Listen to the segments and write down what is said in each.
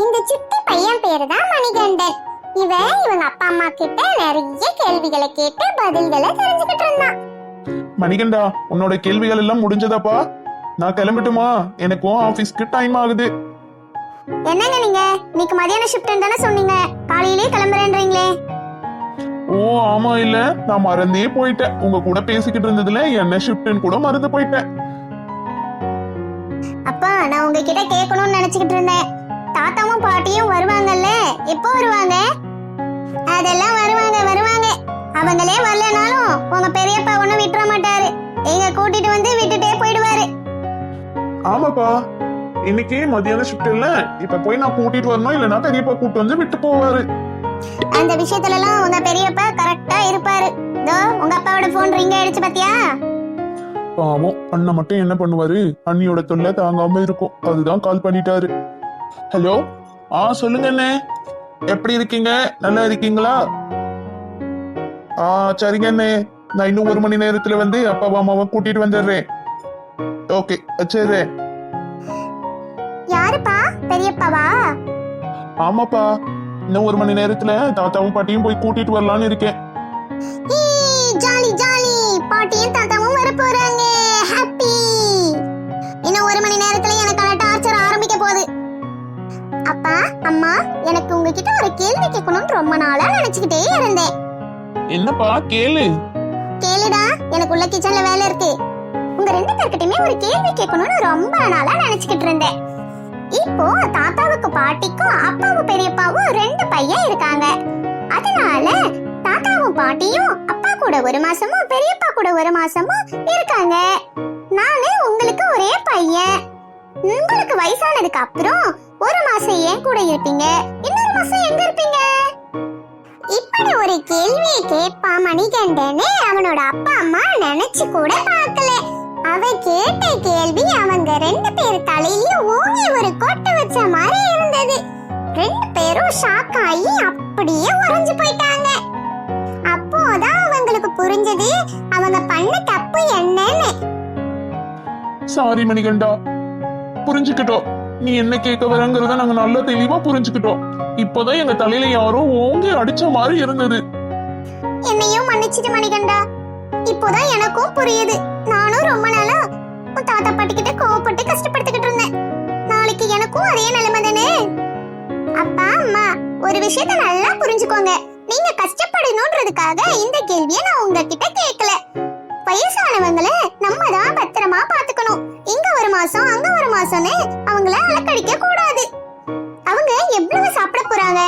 இந்த சிட்டி பையன் பேரு தான் மணிகண்டன். இவங்க அப்பா அம்மா கிட்ட நிறைய கேள்விகளை கேட்டு பதில்களை தெரிஞ்சுக்கிட்டு இருந்தான். மணிகண்டா, உன்னோட கேள்விகள் எல்லாம் முடிஞ்சதாப்பா? நான் கிளம்பட்டுமா? எனக்கும் ஆபீஸ்க்கு டைம் ஆகுது. என்னங்க நீங்க இன்னைக்கு மதியான ஷிஃப்ட் தானே சொன்னீங்க, காலையிலே கிளம்புறேன்றீங்களே? ஓ ஆமா, இல்ல நான் மறந்தே போயிட்டேன். உங்க கூட பேசிக்கிட்டு இருந்ததுல என்ன ஷிஃப்ட்னு கூட மறந்து போயிட்டேன். அப்பா, நான் உங்ககிட்ட கேட்கணும்னு நினைச்சுக்கிட்டு இருந்தேன். தாத்தாவும் பாட்டியும் வருவாங்கல்ல, எப்போ வருவாங்க? அதெல்லாம் வருவாங்க. அவங்களே வரலனாலும் உங்க பெரியப்பா ஒண்ணும் விட்டுற மாட்டாரு. எங்க கூட்டிட்டு வந்து விட்டுட்டே போயிடுவாரு. ஆமாப்பா, இன்னைக்கு மதியான ஷிஃப்ட் இல்ல. இப்ப போய் நான் கூட்டிட்டு வரணும், இல்லனா பெரியப்பா கூட்டு வந்து விட்டு போவாரு. அந்த விஷயத்துல எல்லாம் உங்க பெரியப்பா கரெக்டா இருப்பாரு. தோ உங்க அப்பாவோட போன் ரிங் ஆயிடுச்சு பாத்தியா? பாவம், அண்ணன் மட்டும் என்ன பண்ணுவாரு? அண்ணியோட தொல்லை தாங்காம இருக்கும், அதுதான் கால் பண்ணிட்டாரு. ஹலோ, சொல்லுங்க அண்ணே, எப்படி இருக்கீங்க? நல்லா இருக்கீங்களா? சரிங்க அண்ணே, நான் இன்னும் 1 மணி நேரத்துல வந்து அப்பாவா அம்மாவை கூட்டிட்டு வந்துடுறேன். ஓகே, வச்சிடுறேன். யாருப்பா? பெரியப்பாவா? ஆமாப்பா, இன்னும் 1 மணி நேரத்துல தாத்தாவும் பாட்டியும் போய் கூட்டிட்டு வரலான்னு இருக்கேன். ஜாலி ஜாலி, பாட்டியும் தாத்தாவும் வர போறாங்க. ஹாப்பி. இன்னும் 1 மணி நேரத்துல எனக்கான டார்ச்சர் ஆரம்பிக்க போகுது. அப்பா அம்மா, எனக்கு உங்ககிட்ட ஒரு கேள்வி கேட்கணும்னு ரொம்ப நாளா நினைச்சுக்கிட்டே இருந்தேன். என்னப்பா? கேளுடா, எனக்கு உள்ள கிச்சன்ல வேலை இருக்கு. உங்க 2 பேர்கிட்டயுமே ஒரு கேள்வி கேட்கணும்னு ரொம்ப நாளா நினைச்சுக்கிட்டு இருந்தேன். இப்போ தாத்தாவுக்கு பாட்டிக்கும் அப்பாவும் பெரியப்பாவும் 2 பையன் இருக்காங்க. அதனால தாத்தாவும் பாட்டியும் அப்பா கூட 1 மாசமும் பெரியப்பா கூட 1 மாசமும் இருக்காங்க. நானு உங்களுக்கு ஒரே பையன். உங்களுக்கு வயசானதுக்கு அப்புறம் 1 மாசம் என் கூட இருப்பீங்க, இன்னொரு மாசம் எங்க இருப்பீங்க? இப்படி ஒரு கேள்வியை கேட்பா மணிகண்டனே அவனோட அப்பா அம்மா நினைச்சு கூட பார்க்கல. அவ கேட்ட கேள்வி அவங்க 2 பேர் தலையிலயும் ஓங்கி ஒரு கொட்டு வச்ச மாதிரி இருந்தது. 2 பேரும் ஷாக் ஆகி அப்படியே உறைஞ்சு போயிட்டாங்க. அப்போதான் அவங்களுக்கு புரிஞ்சது அவங்க பண்ண தப்பு என்னன்னு. சாரி மணிகண்டா, புரிஞ்சுக்கிட்டோம். நீ என்ன கேட்க வரங்கிறத நாங்க நல்லா தெளிவா புரிஞ்சுக்கிட்டோம். இப்போதான் எங்க தலையில யாரோ ஓங்கி அடிச்ச மாதிரி இருந்தது. என்னையும் மன்னிச்சிட்டு மணிகண்டா. இப்போதான் எனக்கும் புரியுது. நானும் ரொம்ப நாளா உன் தாத்தா பாட்டி கிட்ட கோவப்பட்டு கஷ்டப்படுத்திக்கிட்டு இருந்தேன். நாளைக்கு எனக்கும் அதே நிலைமை தானே? அப்பா அம்மா, ஒரு விஷயத்த நல்லா புரிஞ்சுக்கோங்க. நீங்க கஷ்டப்படணும்ன்றதுக்காக இந்த கேள்வியை நான் உங்ககிட்ட கேட்கல. வயசானவங்கள நம்ம தான் பத்திரமா பாத்துக்கணும். இங்க 1 மாசம் அங்க 1 மாசம்னு அவங்கள அலக்கடிக்க கூடாது. அவங்க எவ்வளவு சாப்பிட போறாங்க?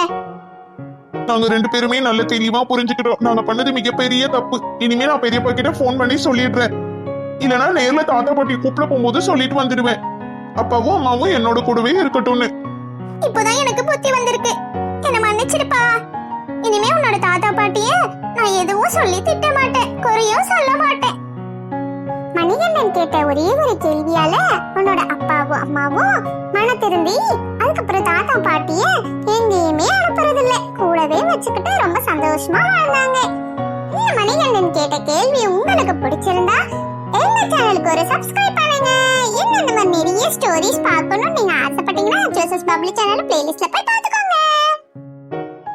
நாங்க 2 பேருமே நல்ல தெளிவா புரிஞ்சுக்கிட்டோம். நாங்க பண்ணது மிகப்பெரிய தப்பு. இனிமே நான் பெரியப்பா கிட்ட போன் பண்ணி சொல்லிடுறேன். இல்லனா நேர்ல தாத்தா பாட்டி கூப்பிட போகும்போது சொல்லிட்டு வந்துடுவேன். அப்பாவும் அம்மாவும் என்னோட கூடவே இருக்கட்டும்னு. இப்போதான் எனக்கு புத்தி வந்திருக்கு. என்ன மன்னிச்சிடுப்பா. இனிமே உன்னோட தாத்தா பாட்டிய நான் எதுவும் சொல்லி திட்ட மாட்டேன், குறையும் சொல்ல மாட்டேன். மணிகண்டன் கேட்ட ஒரே ஒரு கேள்வியால உன்னோட அப்பாவும் அம்மாவும் மன திருந்தி அதுக்கப்புறம் தாத்தா பாட்டிய எங்கேயுமே அனுப்புறதில்ல, கூடவே வச்சுக்கிட்டு ரொம்ப சந்தோஷமா வாழ்ந்தாங்க. இந்த மணிகண்டன் கேட்ட கேள்வி உங்களுக்கு பிடிச்சிருந்தா எங்க சேனலுக்கு ஒரு சப்ஸ்கிரைப் பண்ணுங்க. இன்னும் இந்த மாதிரி நிறைய ஸ்டோரிஸ் பார்க்கணும்னு நீங்க ஆசைப்பட்டீங்கன்னா ஜோசஸ் பப்ளி சேனல் பிளேலிஸ்ட்ல போய்